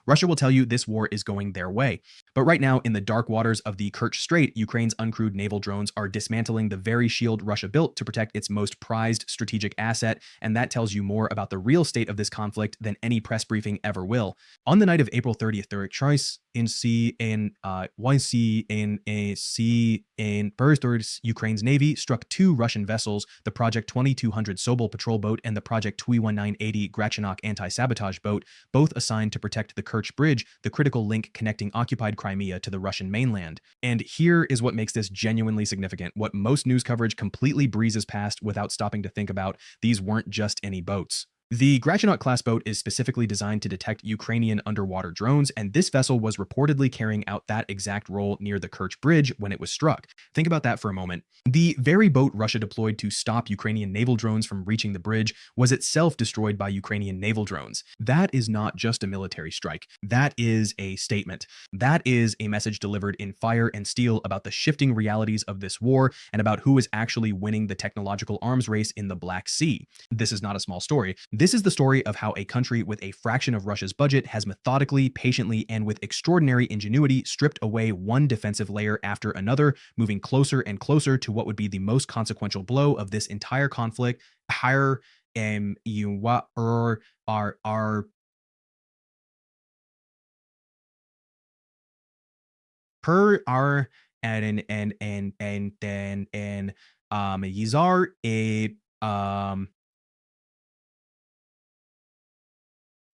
Russia will tell you this war is going their way. But right now, in the dark waters of the Kerch Strait, Ukraine's uncrewed naval drones are dismantling the very shield Russia built to protect its most prized strategic asset, and that tells you more about the real state of this conflict than any press briefing ever will. On the night of April 30th, during choice in Births, Ukraine's Navy struck two Russian vessels, the Project 2200 Sobol patrol boat and the Project Tui-1980 Grachanok anti-sabotage boat, both assigned to protect the Kerch Bridge, the critical link connecting occupied Crimea to the Russian mainland. And here is what makes this genuinely significant, what most news coverage completely breezes past without stopping to think about. These weren't just any boats. The Grachanok class boat is specifically designed to detect Ukrainian underwater drones, and this vessel was reportedly carrying out that exact role near the Kerch Bridge when it was struck. Think about that for a moment. The very boat Russia deployed to stop Ukrainian naval drones from reaching the bridge was itself destroyed by Ukrainian naval drones. That is not just a military strike. That is a statement. That is a message delivered in fire and steel about the shifting realities of this war and about who is actually winning the technological arms race in the Black Sea. This is not a small story. This is the story of how a country with a fraction of Russia's budget has methodically, patiently, and with extraordinary ingenuity stripped away one defensive layer after another, moving closer and closer to what would be the most consequential blow of this entire conflict. Higher you are per our and Yizar a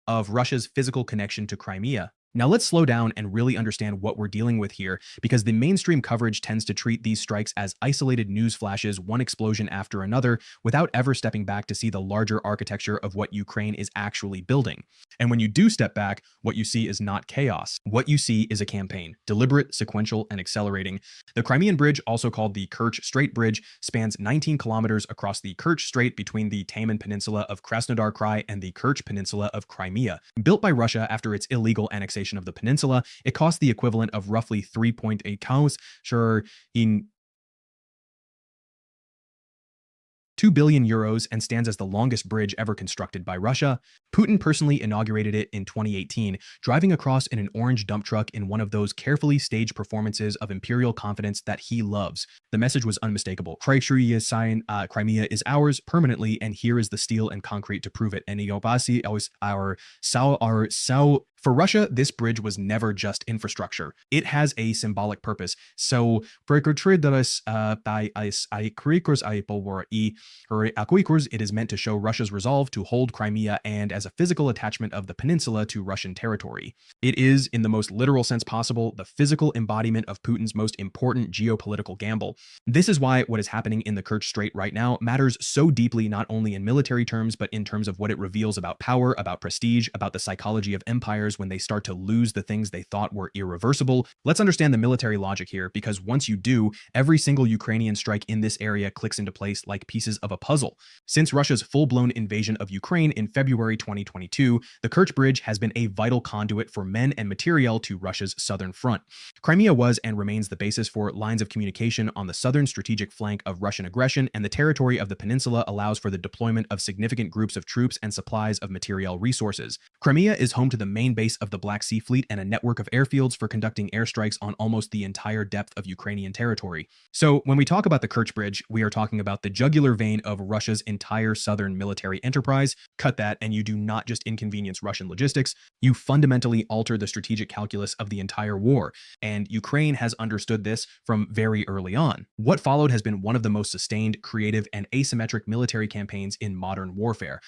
of Russia's physical connection to Crimea. Now let's slow down and really understand what we're dealing with here, because the mainstream coverage tends to treat these strikes as isolated news flashes, one explosion after another, without ever stepping back to see the larger architecture of what Ukraine is actually building. And when you do step back, what you see is not chaos. What you see is a campaign, deliberate, sequential, and accelerating. The Crimean Bridge, also called the Kerch Strait Bridge, spans 19 kilometers across the Kerch Strait between the Taman Peninsula of Krasnodar Krai and the Kerch Peninsula of Crimea. Built by Russia after its illegal annexation of the peninsula, it cost the equivalent of roughly 3.8 cows, sure, in 2 billion euros, and stands as the longest bridge ever constructed by Russia. Putin personally inaugurated it in 2018, driving across in an orange dump truck in one of those carefully staged performances of imperial confidence that he loves. The message was unmistakable. Crimea is ours permanently, and here is the steel and concrete to prove it. And for Russia, this bridge was never just infrastructure. It has a symbolic purpose. So, it is meant to show Russia's resolve to hold Crimea and as a physical attachment of the peninsula to Russian territory. It is, in the most literal sense possible, the physical embodiment of Putin's most important geopolitical gamble. This is why what is happening in the Kerch Strait right now matters so deeply, not only in military terms, but in terms of what it reveals about power, about prestige, about the psychology of empires when they start to lose the things they thought were irreversible. Let's understand the military logic here, because once you do, every single Ukrainian strike in this area clicks into place like pieces of a puzzle. Since Russia's full-blown invasion of Ukraine in February 2022, the Kerch Bridge has been a vital conduit for men and materiel to Russia's southern front. Crimea was and remains the basis for lines of communication on the southern strategic flank of Russian aggression, and the territory of the peninsula allows for the deployment of significant groups of troops and supplies of materiel resources. Crimea is home to the main base of the Black Sea Fleet and a network of airfields for conducting airstrikes on almost the entire depth of Ukrainian territory. So when we talk about the Kerch Bridge, we are talking about the jugular vein of Russia's entire southern military enterprise. Cut that, and you do not just inconvenience Russian logistics, you fundamentally alter the strategic calculus of the entire war. And Ukraine has understood this from very early on. What followed has been one of the most sustained, creative, and asymmetric military campaigns in modern warfare.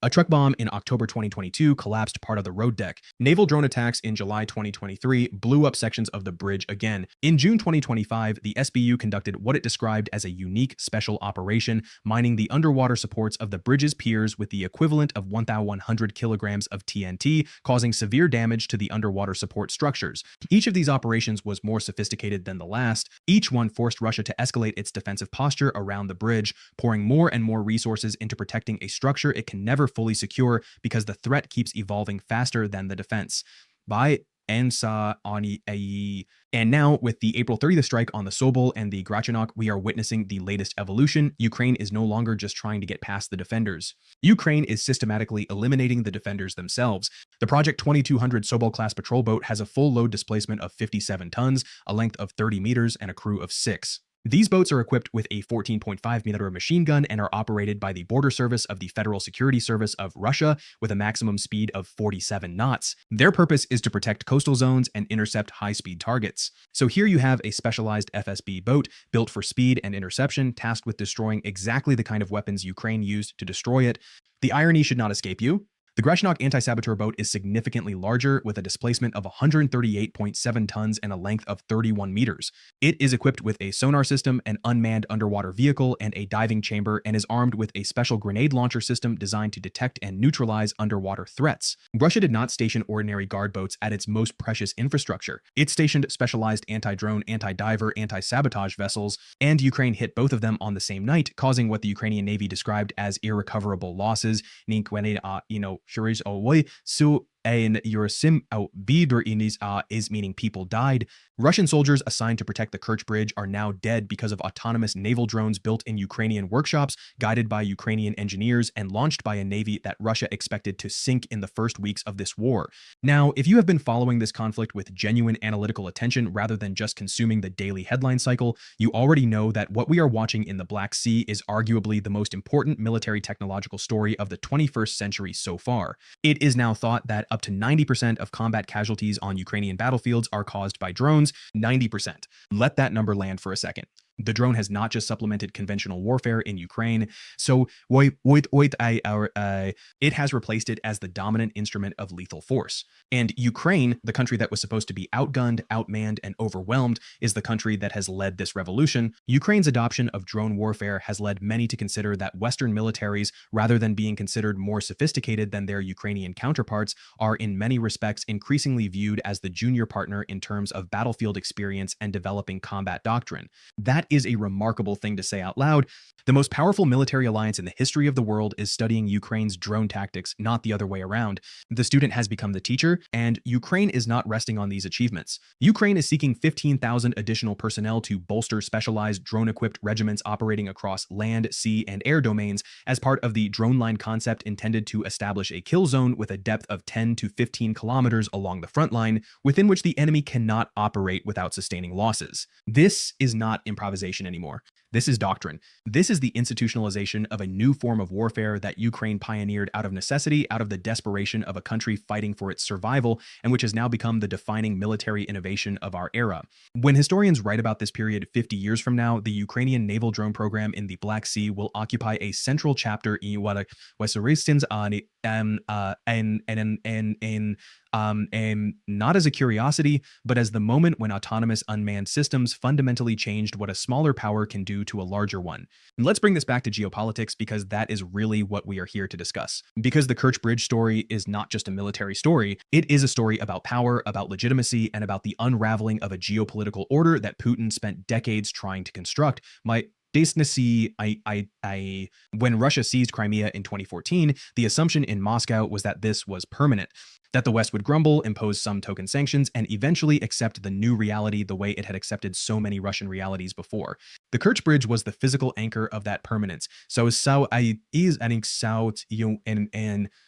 A truck bomb in October 2022 collapsed part of the road deck. Naval drone attacks in July 2023 blew up sections of the bridge again. In June 2025, the SBU conducted what it described as a unique special operation, mining the underwater supports of the bridge's piers with the equivalent of 1,100 kilograms of TNT, causing severe damage to the underwater support structures. Each of these operations was more sophisticated than the last. Each one forced Russia to escalate its defensive posture around the bridge, pouring more and more resources into protecting a structure it can never fully secure because the threat keeps evolving faster than the defense. By Ansa Ani. And now, with the April 30th strike on the Sobol and the Grachanok, we are witnessing the latest evolution. Ukraine is no longer just trying to get past the defenders. Ukraine is systematically eliminating the defenders themselves. The Project 2200 Sobol-class patrol boat has a full load displacement of 57 tons, a length of 30 meters, and a crew of 6. These boats are equipped with a 14.5mm machine gun and are operated by the Border Service of the Federal Security Service of Russia with a maximum speed of 47 knots. Their purpose is to protect coastal zones and intercept high-speed targets. So here you have a specialized FSB boat built for speed and interception, tasked with destroying exactly the kind of weapons Ukraine used to destroy it. The irony should not escape you. The Grachanok anti-saboteur boat is significantly larger, with a displacement of 138.7 tons and a length of 31 meters. It is equipped with a sonar system, an unmanned underwater vehicle, and a diving chamber, and is armed with a special grenade launcher system designed to detect and neutralize underwater threats. Russia did not station ordinary guard boats at its most precious infrastructure. It stationed specialized anti-drone, anti-diver, anti-sabotage vessels, and Ukraine hit both of them on the same night, causing what the Ukrainian Navy described as irrecoverable losses. Shurish away so and Yurasim out Vidor Inis is meaning people died. Russian soldiers assigned to protect the Kerch Bridge are now dead because of autonomous naval drones built in Ukrainian workshops, guided by Ukrainian engineers, and launched by a navy that Russia expected to sink in the first weeks of this war. Now, if you have been following this conflict with genuine analytical attention rather than just consuming the daily headline cycle, you already know that what we are watching in the Black Sea is arguably the most important military technological story of the 21st century so far. It is now thought that up to 90% of combat casualties on Ukrainian battlefields are caused by drones. 90%. Let that number land for a second. The drone has not just supplemented conventional warfare in Ukraine, so it has replaced it as the dominant instrument of lethal force. And Ukraine, the country that was supposed to be outgunned, outmanned, and overwhelmed, is the country that has led this revolution. Ukraine's adoption of drone warfare has led many to consider that Western militaries, rather than being considered more sophisticated than their Ukrainian counterparts, are in many respects increasingly viewed as the junior partner in terms of battlefield experience and developing combat doctrine. That is a remarkable thing to say out loud. The most powerful military alliance in the history of the world is studying Ukraine's drone tactics, not the other way around. The student has become the teacher, and Ukraine is not resting on these achievements. Ukraine is seeking 15,000 additional personnel to bolster specialized drone-equipped regiments operating across land, sea, and air domains as part of the drone line concept intended to establish a kill zone with a depth of 10 to 15 kilometers along the front line, within which the enemy cannot operate without sustaining losses. This is not improvisation anymore. This is doctrine. This is the institutionalization of a new form of warfare that Ukraine pioneered out of necessity, out of the desperation of a country fighting for its survival, and which has now become the defining military innovation of our era. When historians write about this period 50 years from now, the Ukrainian naval drone program in the Black Sea will occupy a central chapter in what Western's and not as a curiosity, but as the moment when autonomous unmanned systems fundamentally changed what a smaller power can do to a larger one. And let's bring this back to geopolitics, because that is really what we are here to discuss. Because the Kerch Bridge story is not just a military story, it is a story about power, about legitimacy, and about the unraveling of a geopolitical order that Putin spent decades trying to construct. When Russia seized Crimea in 2014, the assumption in Moscow was that this was permanent, that the West would grumble, impose some token sanctions, and eventually accept the new reality the way it had accepted so many Russian realities before. The Kerch Bridge was the physical anchor of that permanence.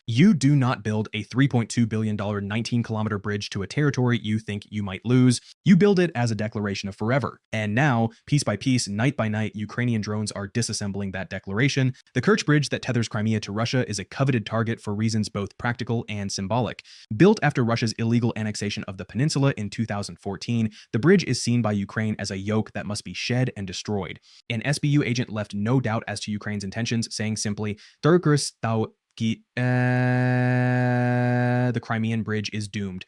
You do not build a $3.2 billion 19-kilometer bridge to a territory you think you might lose. You build it as a declaration of forever. And now, piece by piece, night by night, Ukrainian drones are disassembling that declaration. The Kerch Bridge that tethers Crimea to Russia is a coveted target for reasons both practical and symbolic. Built after Russia's illegal annexation of the peninsula in 2014, the bridge is seen by Ukraine as a yoke that must be shed and destroyed. An SBU agent left no doubt as to Ukraine's intentions, saying simply, the Crimean Bridge is doomed.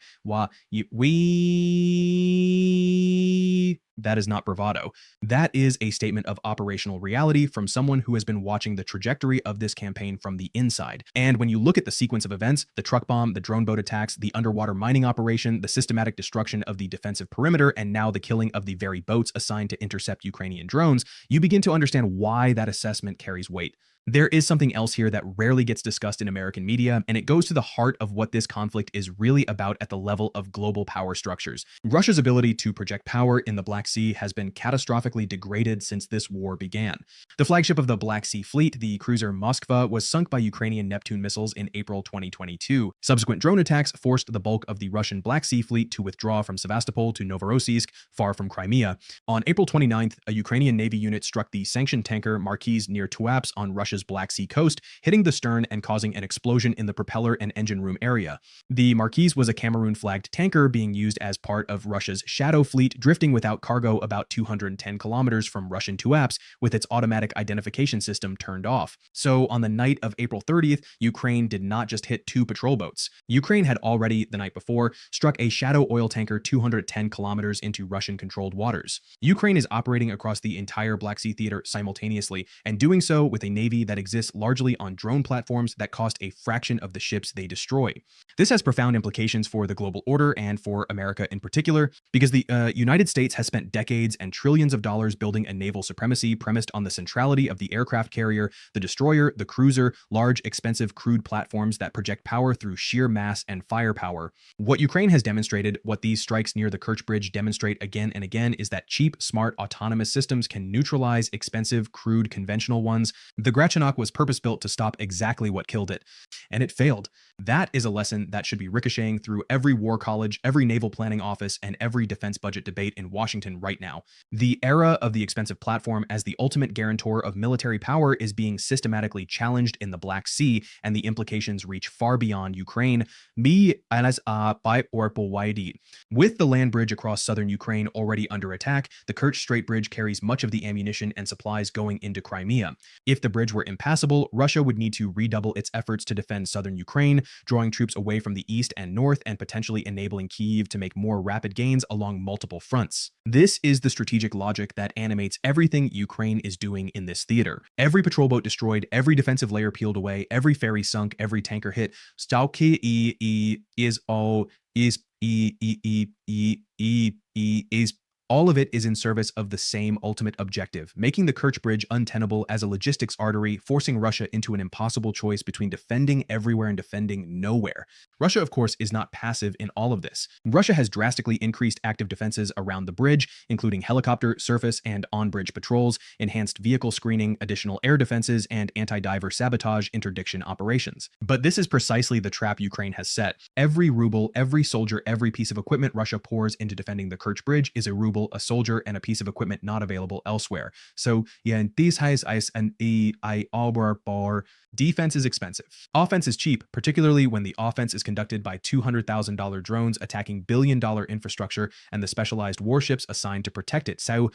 That is not bravado. That is a statement of operational reality from someone who has been watching the trajectory of this campaign from the inside. And when you look at the sequence of events, the truck bomb, the drone boat attacks, the underwater mining operation, the systematic destruction of the defensive perimeter, and now the killing of the very boats assigned to intercept Ukrainian drones, you begin to understand why that assessment carries weight. There is something else here that rarely gets discussed in American media, and it goes to the heart of what this conflict is really about at the level of global power structures. Russia's ability to project power in the Black Sea has been catastrophically degraded since this war began. The flagship of the Black Sea Fleet, the cruiser Moskva, was sunk by Ukrainian Neptune missiles in April 2022. Subsequent drone attacks forced the bulk of the Russian Black Sea Fleet to withdraw from Sevastopol to Novorossiysk, far from Crimea. On April 29th, a Ukrainian Navy unit struck the sanctioned tanker Marquise near Tuapse on Russia's Black Sea coast, hitting the stern and causing an explosion in the propeller and engine room area. The Marquise was a Cameroon-flagged tanker being used as part of Russia's Shadow Fleet, drifting without cargo about 210 kilometers from Russian Tuapse, with its automatic identification system turned off. So on the night of April 30th, Ukraine did not just hit 2 patrol boats. Ukraine had already, the night before, struck a Shadow oil tanker 210 kilometers into Russian-controlled waters. Ukraine is operating across the entire Black Sea theater simultaneously, and doing so with a navy that exists largely on drone platforms that cost a fraction of the ships they destroy. This has profound implications for the global order and for America in particular, because the United States has spent decades and trillions of dollars building a naval supremacy premised on the centrality of the aircraft carrier, the destroyer, the cruiser, large, expensive, crude platforms that project power through sheer mass and firepower. What Ukraine has demonstrated, what these strikes near the Kerch Bridge demonstrate again and again, is that cheap, smart, autonomous systems can neutralize expensive, crude, conventional ones. The Grachanok was purpose-built to stop exactly what killed it, and it failed. That is a lesson that should be ricocheting through every war college, every naval planning office, and every defense budget debate in Washington right now. The era of the expensive platform as the ultimate guarantor of military power is being systematically challenged in the Black Sea, and the implications reach far beyond Ukraine. With the land bridge across southern Ukraine already under attack, the Kerch Strait Bridge carries much of the ammunition and supplies going into Crimea. If the bridge were impassable, Russia would need to redouble its efforts to defend southern Ukraine, drawing troops away from the east and north and potentially enabling Kyiv to make more rapid gains along multiple fronts. This is the strategic logic that animates everything Ukraine is doing in this theater. Every patrol boat destroyed, every defensive layer peeled away, every ferry sunk, every tanker hit. All of it is in service of the same ultimate objective, making the Kerch Bridge untenable as a logistics artery, forcing Russia into an impossible choice between defending everywhere and defending nowhere. Russia, of course, is not passive in all of this. Russia has drastically increased active defenses around the bridge, including helicopter, surface, and on-bridge patrols, enhanced vehicle screening, additional air defenses, and anti-diver sabotage interdiction operations. But this is precisely the trap Ukraine has set. Every ruble, every soldier, every piece of equipment Russia pours into defending the Kerch Bridge is a ruble, a soldier, and a piece of equipment not available elsewhere. So yeah, these highs ice and bar defense is expensive. Offense is cheap, particularly when the offense is conducted by $200,000 drones attacking billion-dollar infrastructure and the specialized warships assigned to protect it. So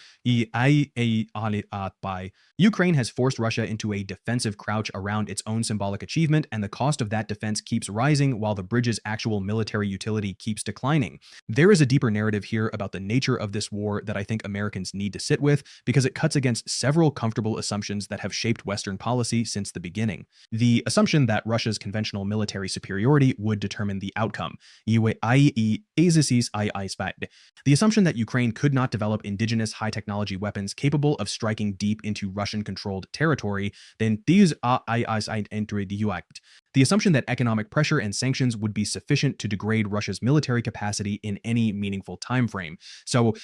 Ukraine has forced Russia into a defensive crouch around its own symbolic achievement, and the cost of that defense keeps rising while the bridge's actual military utility keeps declining. There is a deeper narrative here about the nature of this war that I think Americans need to sit with, because it cuts against several comfortable assumptions that have shaped Western policy since the beginning. The assumption that Russia's conventional military superiority would determine the outcome. The assumption that Ukraine could not develop indigenous high-technology weapons capable of striking deep into Russian-controlled territory, then these the assumption that economic pressure and sanctions would be sufficient to degrade Russia's military capacity in any meaningful time frame. So,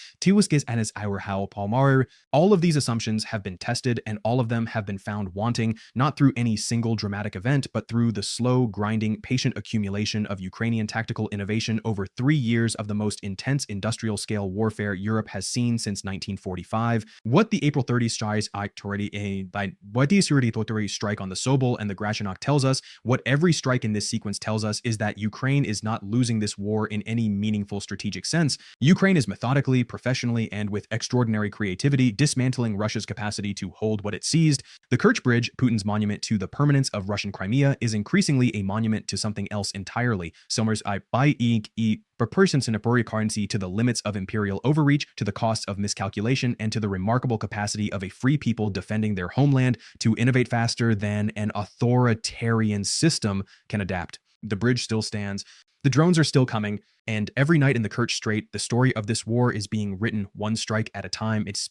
all of these assumptions have been tested, and all of them have been found wanting, not through any single dramatic event, but through the slow, grinding, patient accumulation of Ukrainian tactical innovation over 3 years of the most intense industrial-scale warfare Europe has seen since 1945. What the April 30 strike on the Sobol and the Grachanok tells us, what every strike in this sequence tells us, is that Ukraine is not losing this war in any meaningful strategic sense. Ukraine is methodically, professionally, and with extraordinary creativity dismantling Russia's capacity to hold what it seized. The Kerch Bridge, Putin's monument to the permanence of Russian Crimea, is increasingly a monument to something else entirely. Somers proportions in a currency to the limits of imperial overreach, to the costs of miscalculation, and to the remarkable capacity of a free people defending their homeland to innovate faster than an authoritarian system can adapt. The bridge still stands. The drones are still coming, and every night in the Kerch Strait, the story of this war is being written one strike at a time. It's